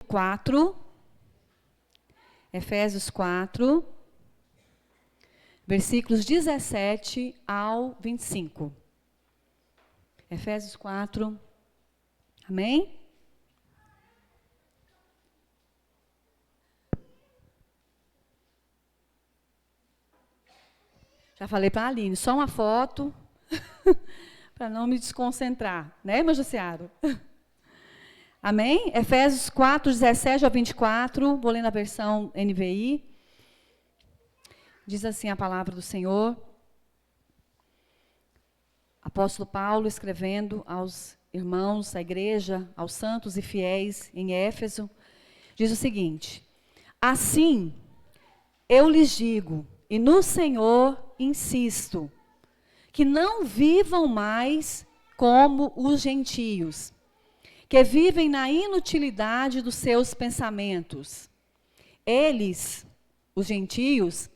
4. Efésios 4, versículos 17 ao 25. Efésios 4. Amém? Já falei para a Aline, só uma foto, para não me desconcentrar. Né, irmã Jussiaro? Amém? Efésios 4, 17 ao 24, vou ler na versão NVI. Diz assim a palavra do Senhor. Apóstolo Paulo escrevendo aos irmãos, à igreja, aos santos e fiéis em Éfeso, diz o seguinte: assim, eu lhes digo, e no Senhor insisto, que não vivam mais como os gentios, que vivem na inutilidade dos seus pensamentos. Eles, os gentios,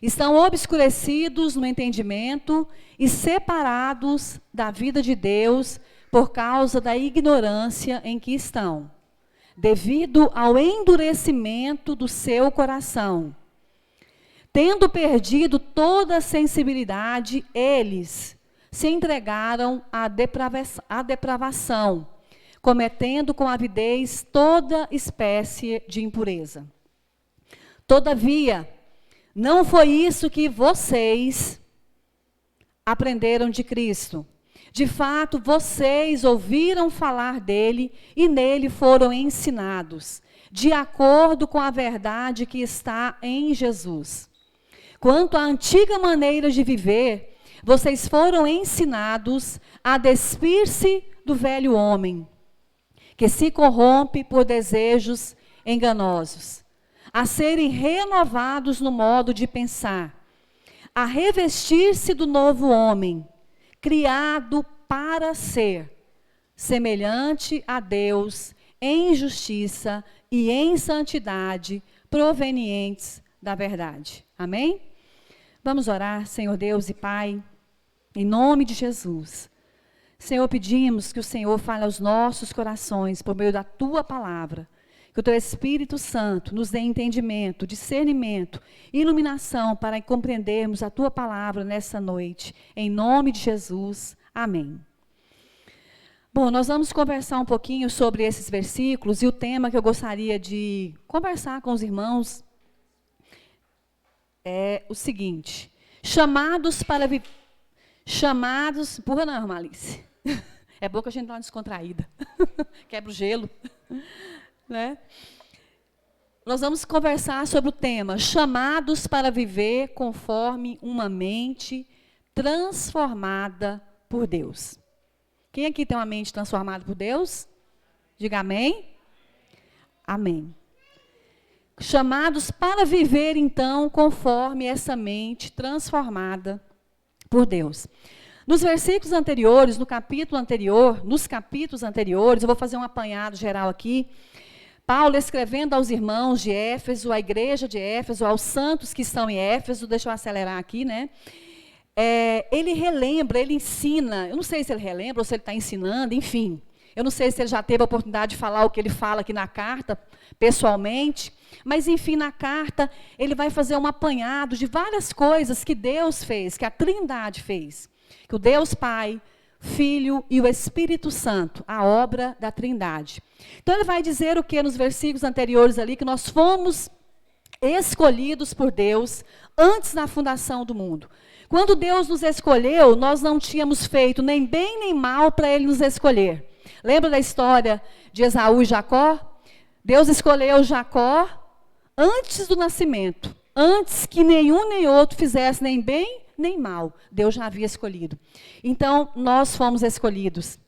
estão obscurecidos no entendimento e separados da vida de Deus por causa da ignorância em que estão, devido ao endurecimento do seu coração. Tendo perdido toda a sensibilidade, eles se entregaram à depravação, cometendo com avidez toda espécie de impureza. Todavia, não foi isso que vocês aprenderam de Cristo. De fato, vocês ouviram falar dele e nele foram ensinados, de acordo com a verdade que está em Jesus. Quanto à antiga maneira de viver, vocês foram ensinados a despir-se do velho homem, que se corrompe por desejos enganosos, a serem renovados no modo de pensar, a revestir-se do novo homem, criado para ser semelhante a Deus em justiça e em santidade provenientes da verdade. Amém? Vamos orar, Senhor Deus e Pai, em nome de Jesus. Senhor, pedimos que o Senhor fale aos nossos corações por meio da Tua palavra, que o Teu Espírito Santo nos dê entendimento, discernimento, iluminação para compreendermos a Tua palavra nessa noite, em nome de Jesus. Amém. Bom, nós vamos conversar um pouquinho sobre esses versículos e o tema que eu gostaria de conversar com os irmãos é o seguinte: chamados para viver. Chamados. Porra, não, irmã Alice. É bom que a gente dá uma descontraída. Quebra o gelo. Né? Nós vamos conversar sobre o tema: chamados para viver conforme uma mente transformada por Deus. Quem aqui tem uma mente transformada por Deus? Diga amém. Amém. Chamados para viver, então, conforme essa mente transformada por Deus. Nos versículos anteriores, nos capítulos anteriores, eu vou fazer um apanhado geral aqui. Paulo escrevendo aos irmãos de Éfeso, à igreja de Éfeso, aos santos que estão em Éfeso, deixa eu acelerar aqui, né? Ele relembra, ele ensina, eu não sei se ele relembra ou se ele está ensinando, enfim. Eu não sei se ele já teve a oportunidade de falar o que ele fala aqui na carta, pessoalmente, mas, enfim, na carta, ele vai fazer um apanhado de várias coisas que Deus fez, que a Trindade fez. Que o Deus Pai, Filho e o Espírito Santo, a obra da Trindade. Então, ele vai dizer o que nos versículos anteriores ali, que nós fomos escolhidos por Deus antes da fundação do mundo. Quando Deus nos escolheu, nós não tínhamos feito nem bem nem mal para Ele nos escolher. Lembra da história de Esaú e Jacó? Deus escolheu Jacó antes do nascimento, antes que nenhum nem outro fizesse nem bem nem mal. Deus já havia escolhido. Então, nós fomos escolhidos.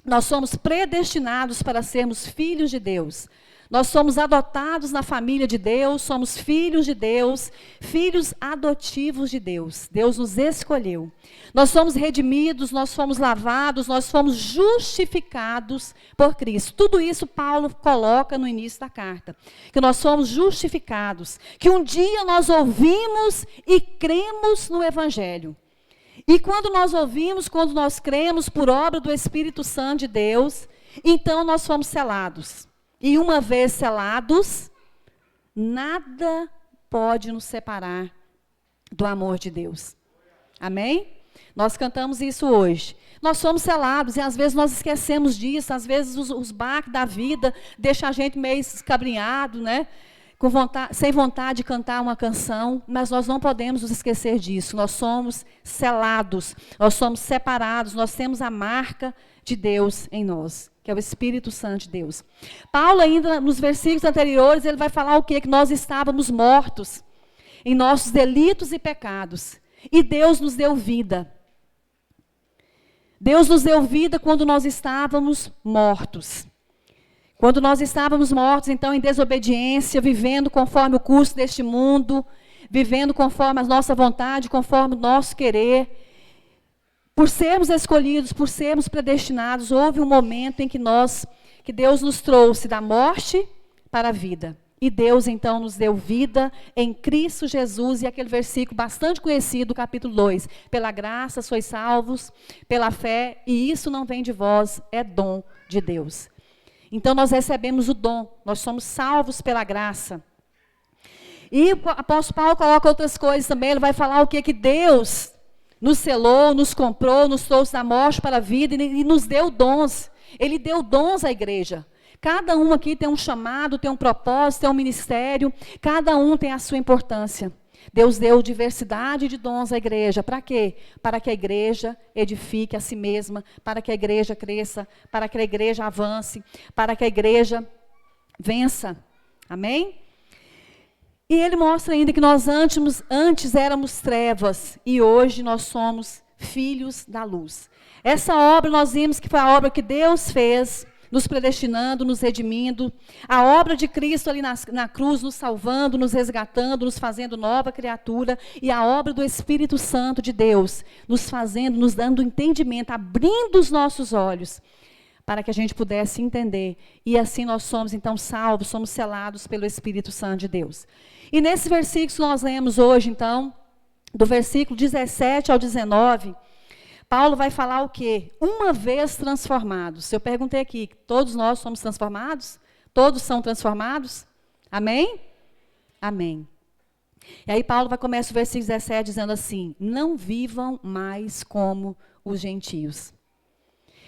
Nós somos predestinados para sermos filhos de Deus. Nós somos adotados na família de Deus, somos filhos de Deus, filhos adotivos de Deus. Deus nos escolheu. Nós somos redimidos, nós fomos lavados, nós fomos justificados por Cristo. Tudo isso Paulo coloca no início da carta. Que nós somos justificados, que um dia nós ouvimos e cremos no Evangelho. E quando nós ouvimos, quando nós cremos por obra do Espírito Santo de Deus, então nós fomos selados. E uma vez selados, nada pode nos separar do amor de Deus. Amém? Nós cantamos isso hoje. Nós somos selados e às vezes nós esquecemos disso, às vezes os baques da vida deixam a gente meio escabrinhado, né? Sem vontade de cantar uma canção, mas nós não podemos nos esquecer disso. Nós somos selados, nós somos separados, nós temos a marca de Deus em nós, que é o Espírito Santo de Deus. Paulo ainda, nos versículos anteriores, ele vai falar o quê? Que nós estávamos mortos em nossos delitos e pecados, e Deus nos deu vida. Deus nos deu vida quando nós estávamos mortos. Quando nós estávamos mortos, então, em desobediência, vivendo conforme o curso deste mundo, vivendo conforme a nossa vontade, conforme o nosso querer, por sermos escolhidos, por sermos predestinados, houve um momento em que Deus nos trouxe da morte para a vida. E Deus, então, nos deu vida em Cristo Jesus, e aquele versículo bastante conhecido, capítulo 2. Pela graça sois salvos, pela fé, e isso não vem de vós, é dom de Deus. Então, nós recebemos o dom, nós somos salvos pela graça. E o apóstolo Paulo coloca outras coisas também, ele vai falar o que? Que Deus nos selou, nos comprou, nos trouxe da morte para a vida e nos deu dons. Ele deu dons à igreja. Cada um aqui tem um chamado, tem um propósito, tem um ministério, cada um tem a sua importância. Deus deu diversidade de dons à igreja. Para quê? Para que a igreja edifique a si mesma, para que a igreja cresça, para que a igreja avance, para que a igreja vença. Amém? E ele mostra ainda que nós antes éramos trevas e hoje nós somos filhos da luz. Essa obra nós vimos que foi a obra que Deus fez, nos predestinando, nos redimindo, a obra de Cristo ali na cruz, nos salvando, nos resgatando, nos fazendo nova criatura, e a obra do Espírito Santo de Deus, nos fazendo, nos dando entendimento, abrindo os nossos olhos, para que a gente pudesse entender, e assim nós somos então salvos, somos selados pelo Espírito Santo de Deus. E nesse versículo que nós lemos hoje, então, do versículo 17 ao 19, Paulo vai falar o quê? Uma vez transformados. Eu perguntei aqui, todos nós somos transformados? Todos são transformados? Amém? Amém. E aí Paulo vai começar o versículo 17 dizendo assim: não vivam mais como os gentios.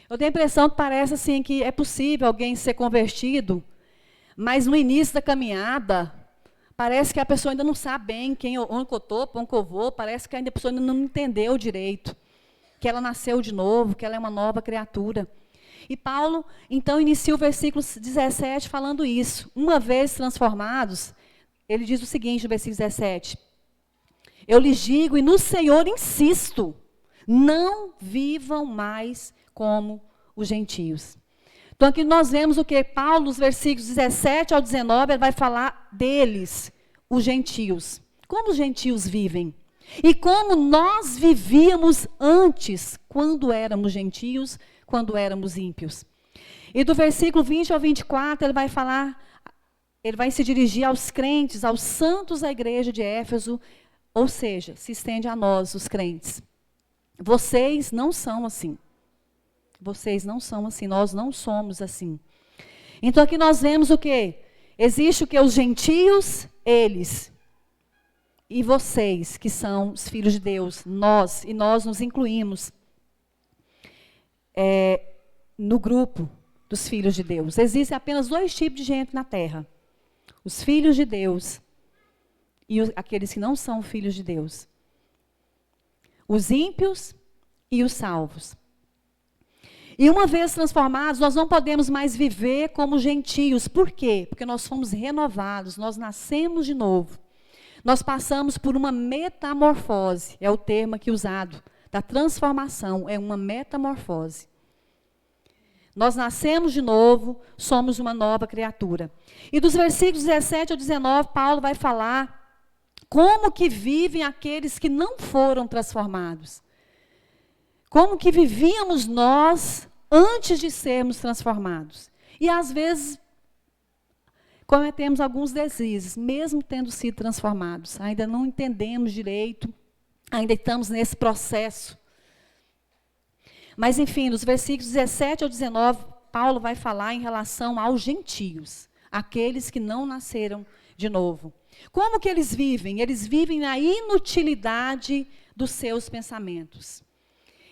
Eu tenho a impressão que parece assim que é possível alguém ser convertido, mas no início da caminhada, parece que a pessoa ainda não sabe bem onde eu estou, para onde eu vou, parece que ainda a pessoa ainda não entendeu direito, que ela nasceu de novo, que ela é uma nova criatura. E Paulo, então, inicia o versículo 17 falando isso. Uma vez transformados, ele diz o seguinte no versículo 17: eu lhes digo e no Senhor insisto, não vivam mais como os gentios. Então aqui nós vemos o que? Paulo, nos versículos 17 ao 19, ele vai falar deles, os gentios. Como os gentios vivem? E como nós vivíamos antes, quando éramos gentios, quando éramos ímpios. E do versículo 20 ao 24, ele vai falar, ele vai se dirigir aos crentes, aos santos da igreja de Éfeso, ou seja, se estende a nós, os crentes. Vocês não são assim. Vocês não são assim, nós não somos assim. Então aqui nós vemos o quê? Existe o que? Os gentios, eles. E vocês, que são os filhos de Deus, nós nos incluímos no grupo dos filhos de Deus. Existem apenas dois tipos de gente na terra: os filhos de Deus e aqueles que não são filhos de Deus. Os ímpios e os salvos. E uma vez transformados, nós não podemos mais viver como gentios. Por quê? Porque nós fomos renovados, nós nascemos de novo. Nós passamos por uma metamorfose, é o termo aqui usado, da transformação, é uma metamorfose. Nós nascemos de novo, somos uma nova criatura. E dos versículos 17 ao 19, Paulo vai falar como que vivem aqueles que não foram transformados. Como que vivíamos nós antes de sermos transformados. E às vezes cometemos alguns deslizes, mesmo tendo sido transformados. Ainda não entendemos direito, ainda estamos nesse processo. Mas enfim, nos versículos 17 ao 19, Paulo vai falar em relação aos gentios, aqueles que não nasceram de novo. Como que eles vivem? Eles vivem na inutilidade dos seus pensamentos.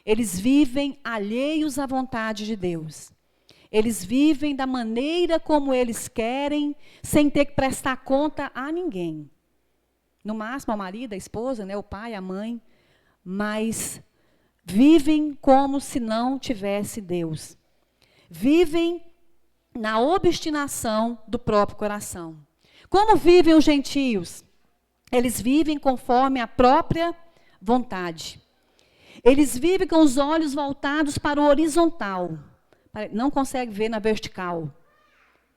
Eles vivem alheios à vontade de Deus. Eles vivem da maneira como eles querem, sem ter que prestar conta a ninguém. No máximo, ao marido, a esposa, né, o pai, a mãe. Mas vivem como se não tivesse Deus. Vivem na obstinação do próprio coração. Como vivem os gentios? Eles vivem conforme a própria vontade. Eles vivem com os olhos voltados para o horizontal. Não conseguem ver na vertical.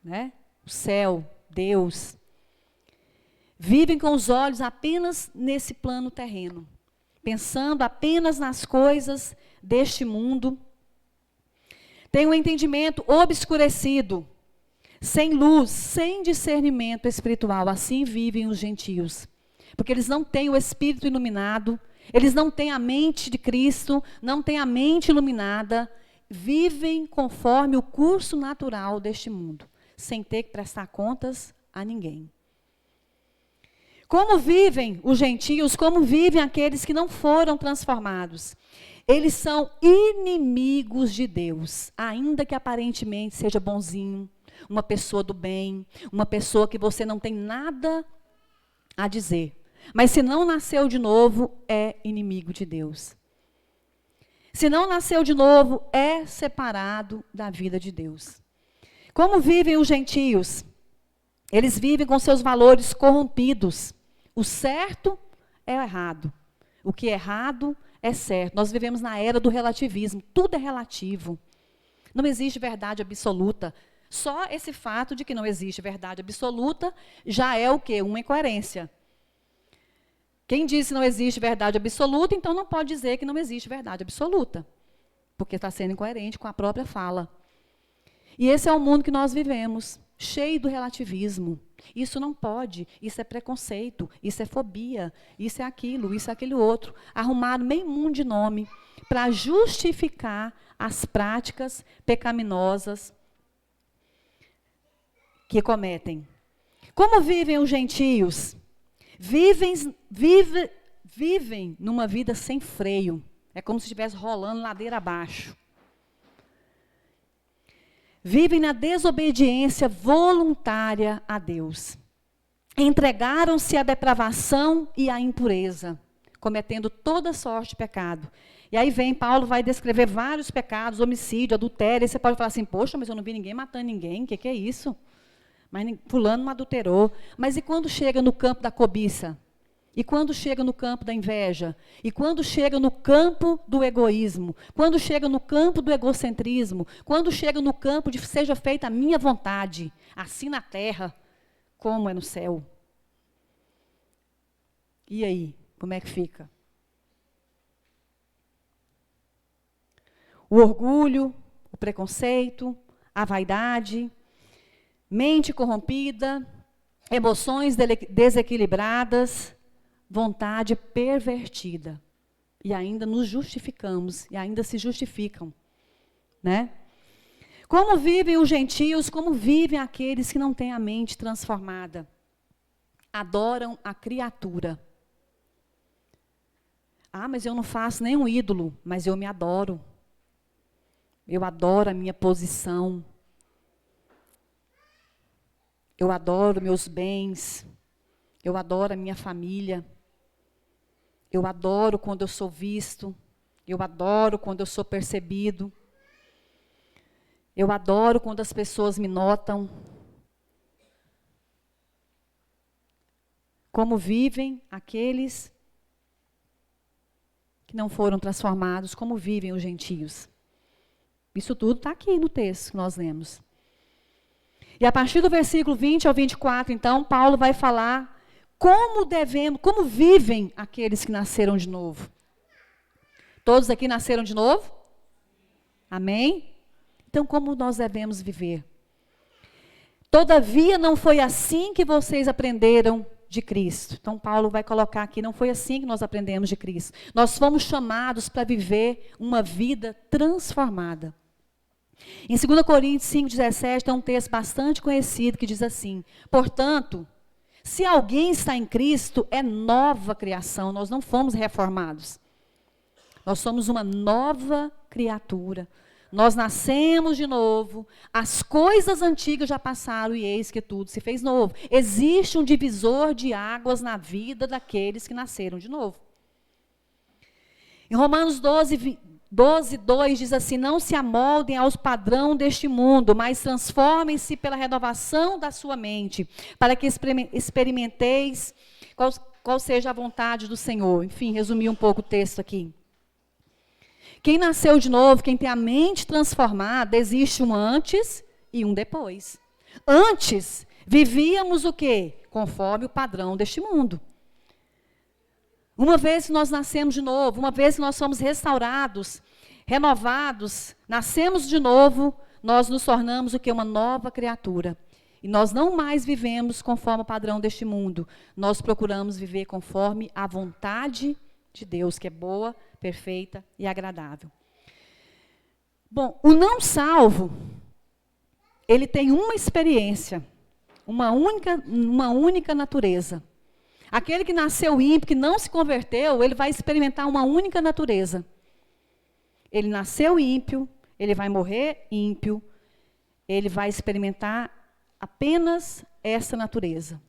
Né? O céu, Deus. Vivem com os olhos apenas nesse plano terreno. Pensando apenas nas coisas deste mundo. Tem um entendimento obscurecido, sem luz, sem discernimento espiritual. Assim vivem os gentios. Porque eles não têm o espírito iluminado, eles não têm a mente de Cristo, não têm a mente iluminada, vivem conforme o curso natural deste mundo, sem ter que prestar contas a ninguém. Como vivem os gentios, como vivem aqueles que não foram transformados? Eles são inimigos de Deus, ainda que aparentemente seja bonzinho, uma pessoa do bem, uma pessoa que você não tem nada a dizer. Mas se não nasceu de novo, é inimigo de Deus. Se não nasceu de novo, é separado da vida de Deus. Como vivem os gentios? Eles vivem com seus valores corrompidos. O certo é o errado. O que é errado é certo. Nós vivemos na era do relativismo. Tudo é relativo. Não existe verdade absoluta. Só esse fato de que não existe verdade absoluta já é o quê? Uma incoerência. Quem disse que não existe verdade absoluta, então não pode dizer que não existe verdade absoluta. Porque está sendo incoerente com a própria fala. E esse é o mundo que nós vivemos, cheio do relativismo. Isso não pode, isso é preconceito, isso é fobia, isso é aquele outro. Arrumaram meio mundo de nome para justificar as práticas pecaminosas que cometem. Como vivem os gentios? Vivem numa vida sem freio. É como se estivesse rolando ladeira abaixo. Vivem na desobediência voluntária a Deus. Entregaram-se à depravação e à impureza, cometendo toda sorte de pecado. E aí Paulo vai descrever vários pecados, homicídio, adultério, e você pode falar assim, poxa, mas eu não vi ninguém matando ninguém, o que é isso? Mas fulano não adulterou. Mas e quando chega no campo da cobiça? E quando chega no campo da inveja? E quando chega no campo do egoísmo? Quando chega no campo do egocentrismo? Quando chega no campo de seja feita a minha vontade, assim na terra, como é no céu? E aí, como é que fica? O orgulho, o preconceito, a vaidade, mente corrompida, emoções desequilibradas, vontade pervertida. E ainda nos justificamos, e ainda se justificam. Né? Como vivem os gentios, como vivem aqueles que não têm a mente transformada? Adoram a criatura. Ah, mas eu não faço nenhum ídolo, mas eu me adoro. Eu adoro a minha posição. Eu adoro meus bens. Eu adoro a minha família. Eu adoro quando eu sou visto. Eu adoro quando eu sou percebido. Eu adoro quando as pessoas me notam. Como vivem aqueles que não foram transformados, como vivem os gentios. Isso tudo está aqui no texto que nós lemos. E a partir do versículo 20 ao 24, então, Paulo vai falar como vivem aqueles que nasceram de novo. Todos aqui nasceram de novo? Amém? Então, como nós devemos viver? Todavia, não foi assim que vocês aprenderam de Cristo. Então, Paulo vai colocar aqui, não foi assim que nós aprendemos de Cristo. Nós fomos chamados para viver uma vida transformada. Em 2 Coríntios 5,17 tem um texto bastante conhecido que diz assim: portanto, se alguém está em Cristo, é nova criação. Nós não fomos reformados. Nós somos uma nova criatura. Nós nascemos de novo, as coisas antigas já passaram e eis que tudo se fez novo. Existe um divisor de águas na vida daqueles que nasceram de novo. Em Romanos 12:2 diz assim: não se amoldem aos padrões deste mundo, mas transformem-se pela renovação da sua mente, para que experimenteis qual seja a vontade do Senhor. Enfim, resumi um pouco o texto aqui. Quem nasceu de novo, quem tem a mente transformada, existe um antes e um depois. Antes, vivíamos o quê? Conforme o padrão deste mundo. Uma vez que nós nascemos de novo, uma vez que nós somos restaurados, renovados, nascemos de novo, nós nos tornamos o quê? Uma nova criatura. E nós não mais vivemos conforme o padrão deste mundo. Nós procuramos viver conforme a vontade de Deus, que é boa, perfeita e agradável. Bom, o não salvo, ele tem uma experiência, uma única natureza. Aquele que nasceu ímpio, que não se converteu, ele vai experimentar uma única natureza. Ele nasceu ímpio, ele vai morrer ímpio, ele vai experimentar apenas essa natureza.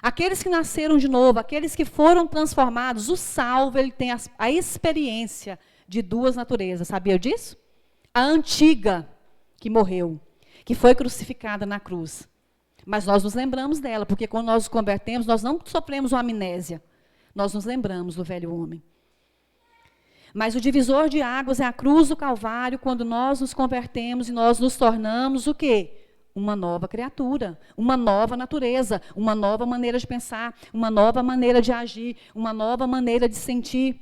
Aqueles que nasceram de novo, aqueles que foram transformados, o salvo, ele tem a experiência de duas naturezas. Sabia disso? A antiga, que morreu, que foi crucificada na cruz. Mas nós nos lembramos dela, porque quando nós nos convertemos, nós não sofremos uma amnésia. Nós nos lembramos do velho homem. Mas o divisor de águas é a cruz do Calvário, quando nós nos convertemos e nós nos tornamos o quê? Uma nova criatura, uma nova natureza, uma nova maneira de pensar, uma nova maneira de agir, uma nova maneira de sentir.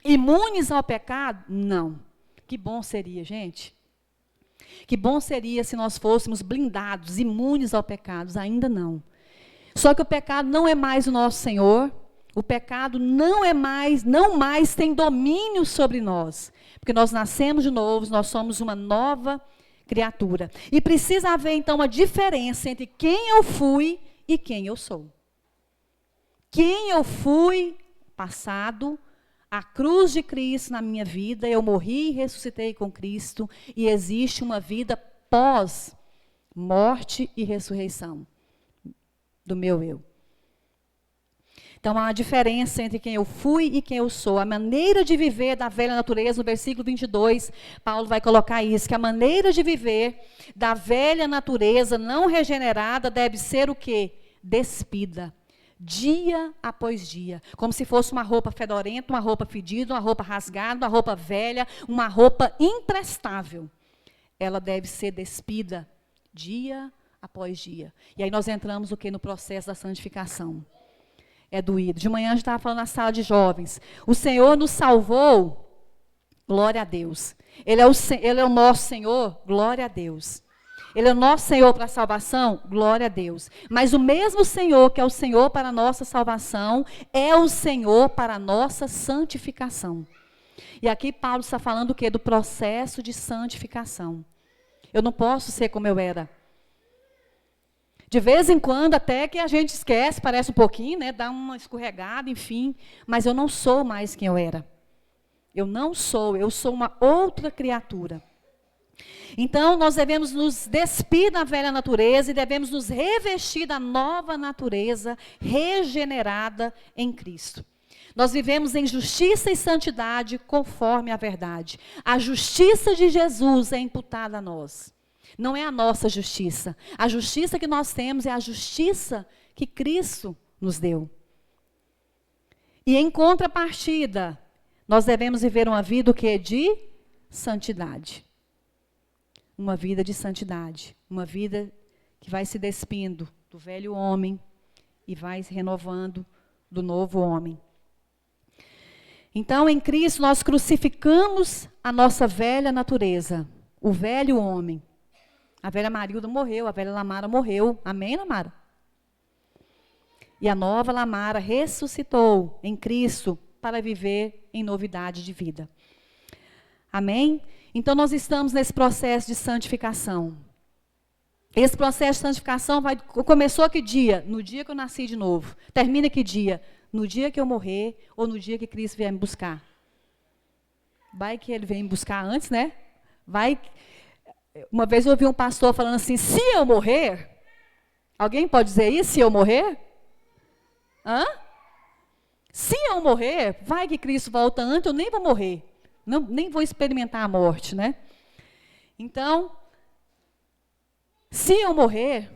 Imunes ao pecado? Não. Que bom seria, gente. Que bom seria se nós fôssemos blindados, imunes ao pecado. Ainda não. Só que o pecado não é mais o nosso Senhor. O pecado não mais tem domínio sobre nós. Porque nós nascemos de novo, nós somos uma nova criatura. E precisa haver, então, uma diferença entre quem eu fui e quem eu sou. Quem eu fui, passado, a cruz de Cristo na minha vida, eu morri e ressuscitei com Cristo, e existe uma vida pós-morte e ressurreição do meu eu. Então, há uma diferença entre quem eu fui e quem eu sou. A maneira de viver da velha natureza, no versículo 22, Paulo vai colocar isso, que a maneira de viver da velha natureza não regenerada deve ser o quê? Despida. Dia após dia. Como se fosse uma roupa fedorenta, uma roupa fedida, uma roupa rasgada, uma roupa velha, uma roupa imprestável. Ela deve ser despida dia após dia. E aí nós entramos o quê? No processo da santificação. É doído. De manhã a gente estava falando na sala de jovens. O Senhor nos salvou, glória a Deus. Ele é o nosso Senhor, glória a Deus. Ele é o nosso Senhor para a salvação, glória a Deus. Mas o mesmo Senhor que é o Senhor para a nossa salvação, é o Senhor para a nossa santificação. E aqui Paulo está falando o quê? Do processo de santificação. Eu não posso ser como eu era. De vez em quando, até que a gente esquece, parece um pouquinho, né? Dá uma escorregada, enfim. Mas eu não sou mais quem eu era. Eu sou uma outra criatura. Então, nós devemos nos despir da velha natureza e devemos nos revestir da nova natureza regenerada em Cristo. Nós vivemos em justiça e santidade conforme a verdade. A justiça de Jesus é imputada a nós. Não é a nossa justiça. A justiça que nós temos é a justiça que Cristo nos deu. E em contrapartida, nós devemos viver uma vida o quê? De santidade. Uma vida de santidade. Uma vida que vai se despindo do velho homem e vai se renovando do novo homem. Então, em Cristo, nós crucificamos a nossa velha natureza, o velho homem. A velha Marilda morreu, a velha Lamara morreu. Amém, Lamara? E a nova Lamara ressuscitou em Cristo para viver em novidade de vida. Amém? Então, nós estamos nesse processo de santificação. Esse processo de santificação começou que dia? No dia que eu nasci de novo. Termina que dia? No dia que eu morrer ou no dia que Cristo vier me buscar. Vai que ele vem me buscar antes, né? Uma vez eu ouvi um pastor falando assim, se eu morrer, alguém pode dizer isso, se eu morrer? Hã? Se eu morrer, vai que Cristo volta antes, eu nem vou morrer. Não, nem vou experimentar a morte, né? Então, se eu morrer,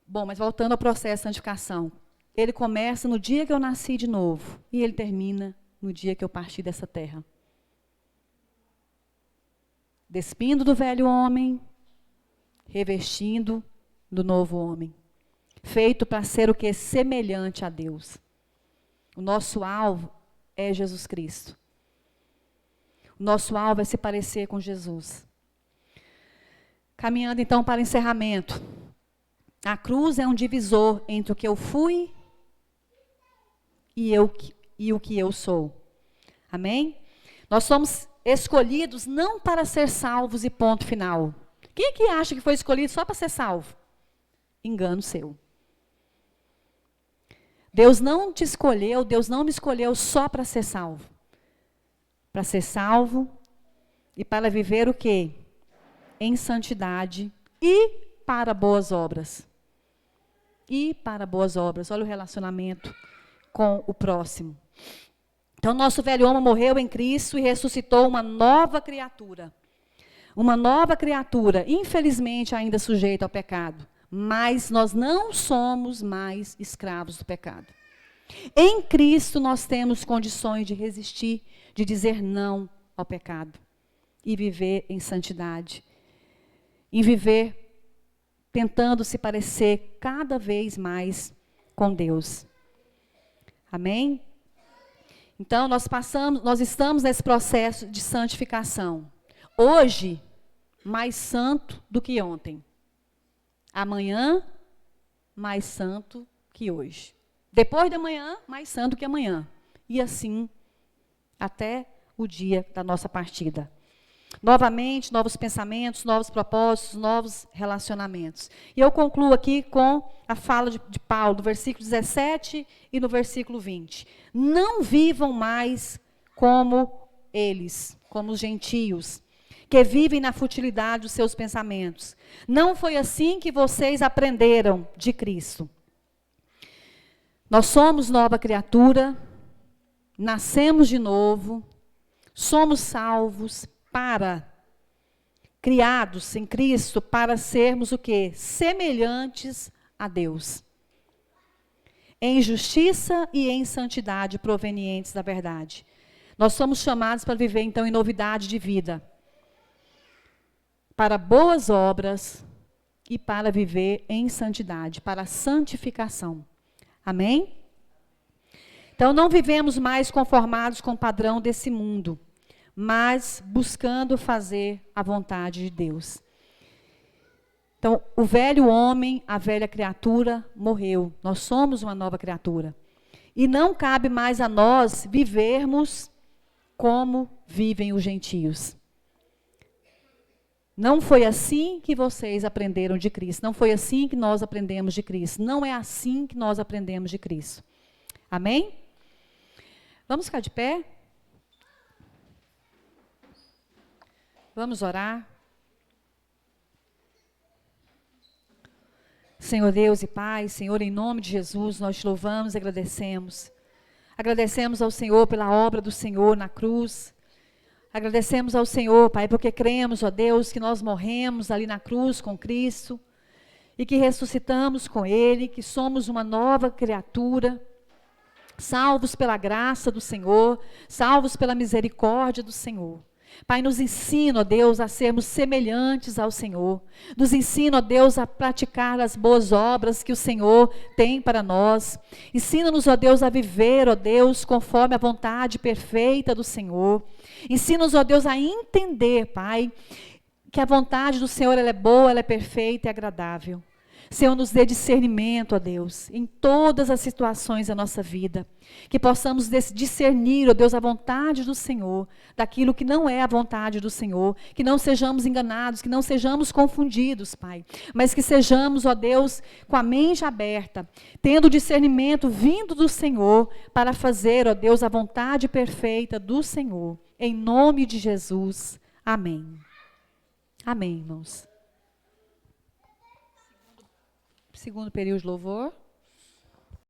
bom, mas voltando ao processo de santificação, ele começa no dia que eu nasci de novo, e ele termina no dia que eu parti dessa terra. Despindo do velho homem, revestindo do novo homem. Feito para ser o que? Semelhante a Deus. O nosso alvo é Jesus Cristo. O nosso alvo é se parecer com Jesus. Caminhando então para o encerramento. A cruz é um divisor entre o que eu fui e o que eu sou. Amém? Nós somos escolhidos não para ser salvos e ponto final. Quem que acha que foi escolhido só para ser salvo? Engano seu. Deus não te escolheu, Deus não me escolheu só para ser salvo. Para ser salvo e para viver o quê? Em santidade e para boas obras. E para boas obras. Olha o relacionamento com o próximo. Então, nosso velho homem morreu em Cristo e ressuscitou uma nova criatura. Uma nova criatura, infelizmente ainda sujeita ao pecado. Mas nós não somos mais escravos do pecado. Em Cristo nós temos condições de resistir, de dizer não ao pecado. E viver em santidade. E viver tentando se parecer cada vez mais com Deus. Amém? Então, nós estamos nesse processo de santificação. Hoje, mais santo do que ontem. Amanhã, mais santo que hoje. Depois de amanhã, mais santo que amanhã. E assim, até o dia da nossa partida. Novamente, novos pensamentos, novos propósitos, novos relacionamentos. E eu concluo aqui com a fala de Paulo, do versículo 17 e no versículo 20. Não vivam mais como eles, como os gentios, que vivem na futilidade dos seus pensamentos. Não foi assim que vocês aprenderam de Cristo. Nós somos nova criatura, nascemos de novo, somos salvos criados em Cristo para sermos o quê? Semelhantes a Deus. Em justiça e em santidade provenientes da verdade. Nós somos chamados para viver então em novidade de vida. Para boas obras e para viver em santidade, para a santificação. Amém? Então não vivemos mais conformados com o padrão desse mundo, mas buscando fazer a vontade de Deus. Então, o velho homem, a velha criatura morreu. Nós somos uma nova criatura. E não cabe mais a nós vivermos como vivem os gentios. Não foi assim que vocês aprenderam de Cristo. Não foi assim que nós aprendemos de Cristo. Não é assim que nós aprendemos de Cristo. Amém? Vamos ficar de pé? Vamos orar. Senhor Deus e Pai, Senhor, em nome de Jesus, nós te louvamos e agradecemos. Agradecemos ao Senhor pela obra do Senhor na cruz. Agradecemos ao Senhor, Pai, porque cremos, ó Deus, que nós morremos ali na cruz com Cristo e que ressuscitamos com Ele, que somos uma nova criatura, salvos pela graça do Senhor, salvos pela misericórdia do Senhor. Pai, nos ensina, ó Deus, a sermos semelhantes ao Senhor. Nos ensina, ó Deus, a praticar as boas obras que o Senhor tem para nós. Ensina-nos, ó Deus, a viver, ó Deus, conforme a vontade perfeita do Senhor. Ensina-nos, ó Deus, a entender, Pai, que a vontade do Senhor ela é boa, ela é perfeita e agradável. Senhor, nos dê discernimento, ó Deus, em todas as situações da nossa vida. Que possamos discernir, ó Deus, a vontade do Senhor, daquilo que não é a vontade do Senhor. Que não sejamos enganados, que não sejamos confundidos, Pai. Mas que sejamos, ó Deus, com a mente aberta, tendo discernimento vindo do Senhor, para fazer, ó Deus, a vontade perfeita do Senhor. Em nome de Jesus. Amém. Amém, irmãos. Segundo período de louvor.